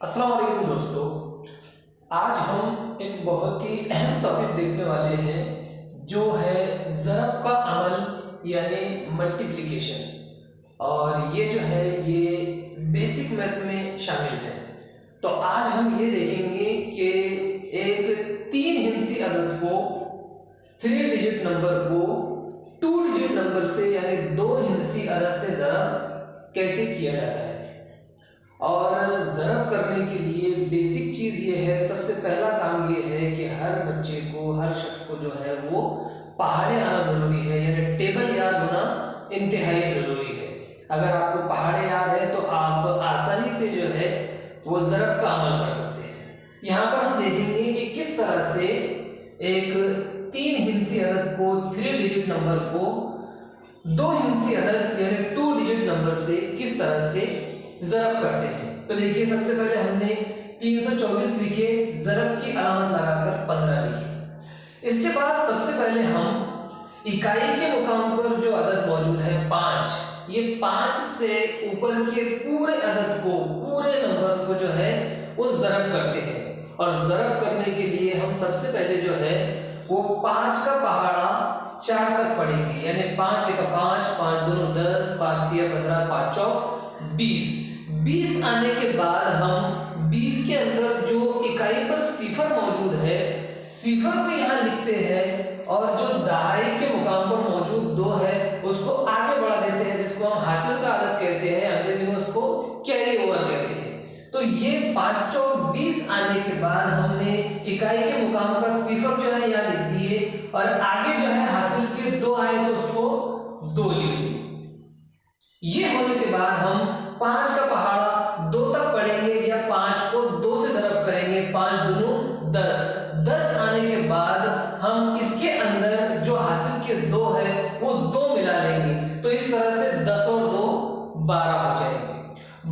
अस्सलाम वालेकुम दोस्तों, आज हम एक बहुत ही अहम टॉपिक देखने वाले हैं जो है ज़रब का अमल यानी मल्टीप्लिकेशन। और ये जो है ये बेसिक मैथ में शामिल है। तो आज हम ये देखेंगे कि एक 3 हिंसी अदद को 3 डिजिट नंबर को 2 डिजिट नंबर से यानी 2 हिंसी अदद से ज़रब कैसे किया जाता है। और ज़रब करने के लिए बेसिक चीज़ ये है, सबसे पहला काम ये है कि हर बच्चे को, हर शख्स को जो है वो पहाड़े आना ज़रूरी है, यानी टेबल याद होना इंतहाई ज़रूरी है। अगर आपको पहाड़े याद है तो आप आसानी से जो है वो ज़रब का अमल कर सकते हैं। यहाँ पर हम देखेंगे कि किस तरह से एक 3 हिंसी अदद को 3 डिजिट नंबर को 2 हिंसी अदद यानी 2 डिजिट नंबर से किस तरह से ज़रब करते हैं। तो देखिए, सबसे पहले हमने 324 लिखे, ज़रब की अलामत लगाकर 15 लिखे। इसके बाद सबसे पहले हम इकाई के मुकाम पर जो अदद मौजूद है 5, ये 5 से ऊपर के पूरे अदद को, पूरे नंबर्स को जो है वो ज़रब करते हैं। और ज़रब करने के लिए हम सबसे पहले जो है वो 5 का पहाड़ा 4 तक पढ़ेंगे, यानी 5 1 5, 5 2 10, 5 3 15, 5 चौक 20। 20 आने के बाद हम 20 के अंदर जो इकाई पर सिफर मौजूद है, सिफर को यहाँ लिखते हैं और जो दहाई के मुकाम पर मौजूद 2 है उसको आगे बढ़ा देते हैं, जिसको हम हासिल का आदत कहते हैं, अंग्रेजी में उसको कैरी ओवर कहते हैं। तो ये 5 चौक 20 आने के बाद हमने इकाई के मुकाम का सिफर जो है यहाँ लिख दिए और आगे जो है हासिल के 2 आए तो उसको 2 लिख दिए। ये होने के बाद हम 5 का पहाड़ा 2 तक पढ़ेंगे या 5 को 2 से ज़रब करेंगे, 5 दूनी 10। 10 आने के बाद हम इसके अंदर जो हासिल के 2 है वो 2 मिला लेंगे, तो इस तरह से 10 और 2 12 हो जाएंगे।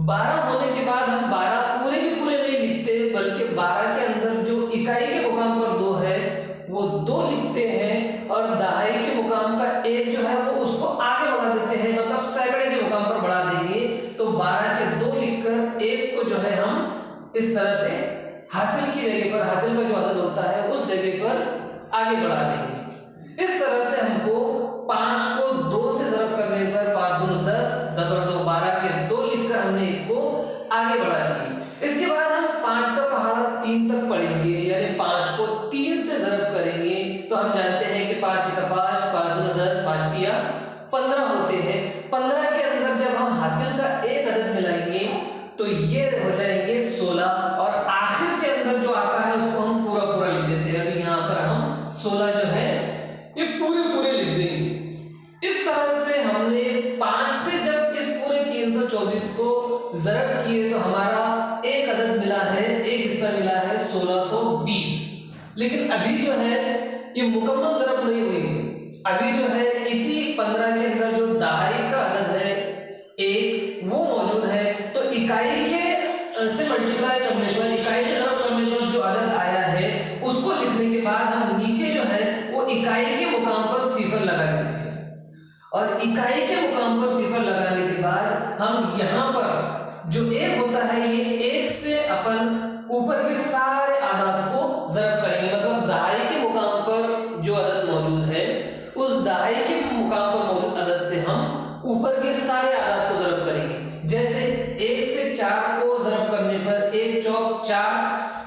12 होने के बाद हम 12 पूरे के पूरे नहीं लिखते, बल्कि 12 के अंदर जो इकाई के मुकाम पर 2 है वो 2 लिखते हैं और दहाई के मुकाम का 1 जो है वो उसको आगे बढ़ा देते हैं, मतलब सैकड़े के मुकाम पर बढ़ा देंगे। तो 12 के 2 लिखकर 1 को जो है हम इस तरह से हासिल की जगह पर, हासिल का जो अदद होता है उस जगह पर आगे बढ़ा देंगे। इस तरह से हमको 5 को 2 से ज़रब करने पर 5 दूनी 10, 10 और 2 12 के 2 लिखकर हमने 1 को आगे बढ़ा दिया। इसके बाद हम 5 का पहाड़ा 3 तक पढ़ेंगे, यानी 5 को 3 से ज़रब करेंगे। तो हम जानते हैं कि 5 1 5, 5 दूनी 10, 5 3 15 होते हैं। 15 के अंदर जब हम हासिल का एक अदद मिलाएंगे तो ये हो जाएंगे 16 और आखिर के अंदर जो आता है उसको हम पूरा पूरा लिख देते हैं। अभी यहाँ पर हम 16 जो है ये पूरे पूरे लिख देंगे। इस तरह से हमने 5 से जब इस पूरे 324 को ज़रब किए तो हमारा एक अदद मिला है, एक हिस्सा मिला है 1620। लेकिन अभी जो है ये मुकम्मल ज़रब नहीं हुई है। अभी जो है इसी 15 के अंदर जो दहाई का अदद है 1 वो मौजूद है, तो इकाई के से मल्टीप्लाई करने पर, इकाई से ज़रब करने पर जो अदद आया है उसको लिखने के बाद हम नीचे जो है वो इकाई के मुकाम पर सिफर लगा देते हैं। और इकाई के मुकाम पर सिफर लगाने के बाद हम यहाँ पर जो 1 होता है ये 1 से अपन ऊपर के सारे आदाद को ज़रब करेंगे, मतलब दहाई के मुकाम पर जो अदद मौजूद है उस दहाई के मुकाम पर मौजूद अदद से हम ऊपर के सारे आदाद को ज़रब करेंगे। जैसे 1 से 4 को ज़रब करने पर 1 चौक 4,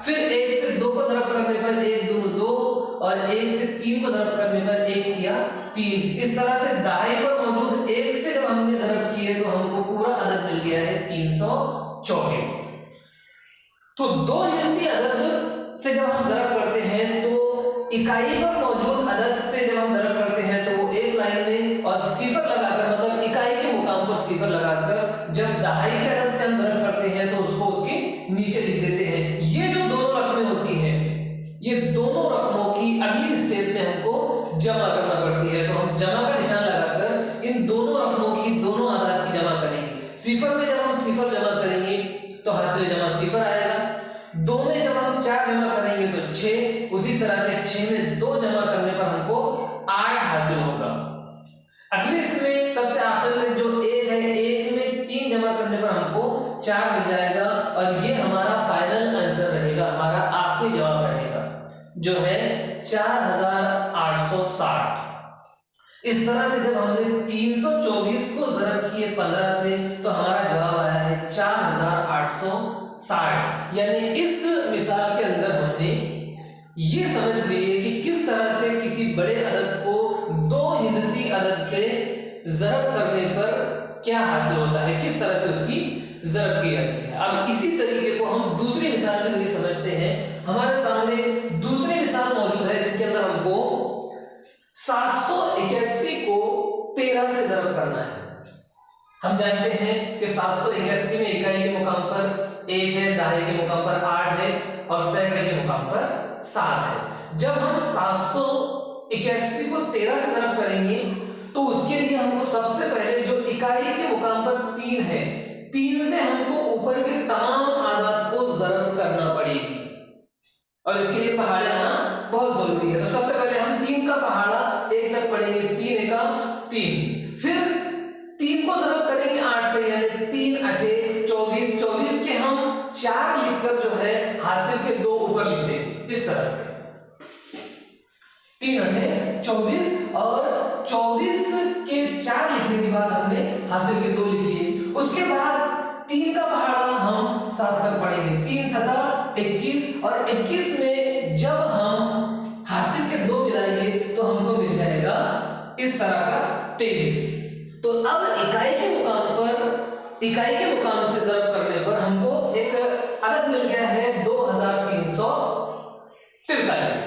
फिर 1 से 2 को ज़रब करने पर 1 दूनी 2 और 1 से 3 को ज़रब करने पर 1 3 3। इस तरह से दहाई पर मौजूद 1 से जब हमने ज़रब किए तो हमको पूरा अदद मिल गया है 324। तो 2 हिंसी अदद से जब हम ज़रब करते हैं तो इकाई पर मौजूद अदद से जब हम ज़रब करते हैं तो वो एक लाइन में और सिफर लगाकर, मतलब इकाई के मुकाम पर सिफर लगाकर जब दहाई के अदद से हम ज़रब करते हैं तो उसको उसके नीचे लिख देते हैं। ये जो दोनों रकमें होती हैं, ये दोनों रकमों की अगली स्टेप में हमको जमा करना पड़ती है। तो हम जमा का निशान लगाकर इन दोनों रकमों की, दोनों आदाद की जमा करेंगे। सिफर में जब हम सिफर जमा करेंगे तो हासिल जमा सिफर आएगा। 2 में जब हम 4 जमा करेंगे तो 6, उसी तरह से 6 में 2 जमा करने पर हमको 8 हासिल होगा। अगले इसमें सबसे आखिर में जो 1 है, 1 में 3 जमा करने पर हमको 4 मिल जाएगा और ये हमारा फायदा इस तरह से जब हमने 324 को ज़रब किए 15 से तो हमारा जवाब आया है 4860। यानी इस मिसाल के अंदर हमने ये समझ लिए कि किस तरह से किसी बड़े अदद को दो हिंदसी अदद से ज़रब करने पर क्या हासिल होता है, किस तरह से उसकी ज़रब की जाती है। अब इसी तरीके को हम दूसरी मिसाल के जरिए समझते हैं। हमारे सामने दूसरी मिसाल मौजूद है जिसके अंदर हमको 781 को 13 से ज़रब करना है। हम जानते हैं कि 781 में इकाई के मुकाम पर 1 है, दहाई के मुकाम पर 8 है और सैकड़े के मुकाम पर 7 है। जब हम 781 को 13 से ज़रब करेंगे तो उसके लिए हमको सबसे पहले जो इकाई के मुकाम पर 3 है, 3 से हमको ऊपर के तमाम आदाद को ज़रब करना पड़ेगी और इसके लिए पहाड़े आना बहुत जरूरी है। तो सबसे पहले हम 3 का पहाड़ा 1 तक पढ़ेंगे, 3 एका 3, फिर 3 को ज़रब करेंगे 8 से, यानी 3 अठे 24, 24 के हम 4 लिखकर जो है हासिल के 2 ऊपर लिख देंगे इस तरह से। 3 अठे 24 और 24 के 4 लिखने के बाद हमने हासिल के 2 लिख लिए। उसके बाद 3 का पहाड़ा हम 7 तक पढ़ेंगे, 3 सता 21 और 21 में जब हम हासिल के 2 मिलाएंगे तो हमको मिल जाएगा इस तरह का 23। तो अब इकाई के मुकाम से ज़रब करने पर हमको एक अदद मिल गया है 2343।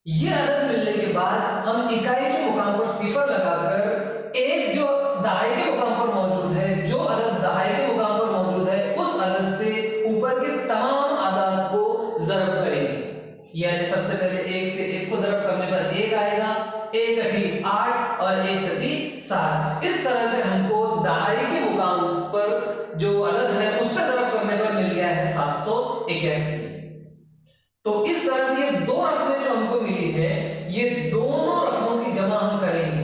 ये अदद मिलने के बाद हम इकाई के मुकाम पर सिफर लगाकर एक जो दहाई के मुकाम पर मौजूद है, जो अदद दहाई के मुकाम पर मौजूद है, उस अदद से ऊपर के तमाम आदाद को ज़रब करेंगे। यानी सबसे पहले 1 से 1 को ज़रब करने पर 1 आएगा, 1 अठी 8 और 1 सती 7। इस तरह से हमको दहाई के मुकाम पर जो अदद है उससे ज़रब करने पर मिल गया है 781। तो इस तरह से ये 2 रकमें जो हमको मिली है, ये दोनों रकमों की जमा हम करेंगे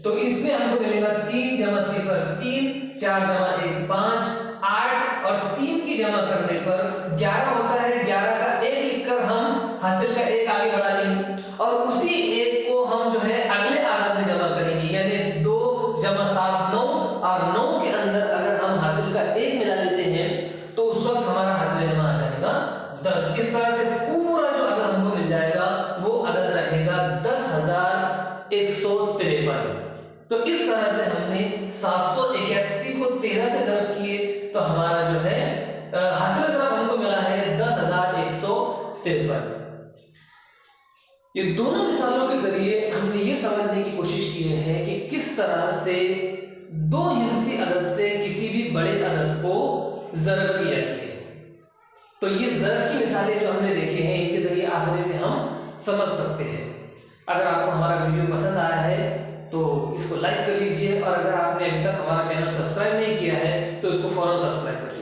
तो इसमें हमको मिलेगा 3 जमा 0 3, 4 जमा 1 5, 8 और 3 की जमा करने पर 11 होता है। 11 का 1 लिखकर हम हासिल का 1 आगे बढ़ा लेंगे और उसी 1 को हम जो है अगले आदाद में जमा करेंगे, यानी 2 जमा 7 9 और 9 के अंदर अगर हम हासिल का 1 मिला लेते हैं तो उस वक्त हमारा हासिल जमा आ जाएगा 10। इस तरह से पूरा जो अदद हमको मिल जाएगा वो अदद रहेगा 10,153। तो इस तरह से हमने 781 को 13 से ज़रब किए तो हमारा जो है हासिल ज़रब हमको मिला है 10,153। ये दोनों मिसालों के जरिए हमने ये समझने की कोशिश की है कि किस तरह से दो हिंसी अदद से किसी भी बड़े अदद को ज़रब की जाती है। तो ये ज़रब की मिसालें जो हमने देखे हैं इनके जरिए आसानी से हम समझ सकते हैं। अगर आपको हमारा वीडियो पसंद आया है तो इसको लाइक कर लीजिए और अगर आपने अभी तक हमारा चैनल सब्सक्राइब नहीं किया है तो इसको फौरन सब्सक्राइब कर लीजिए।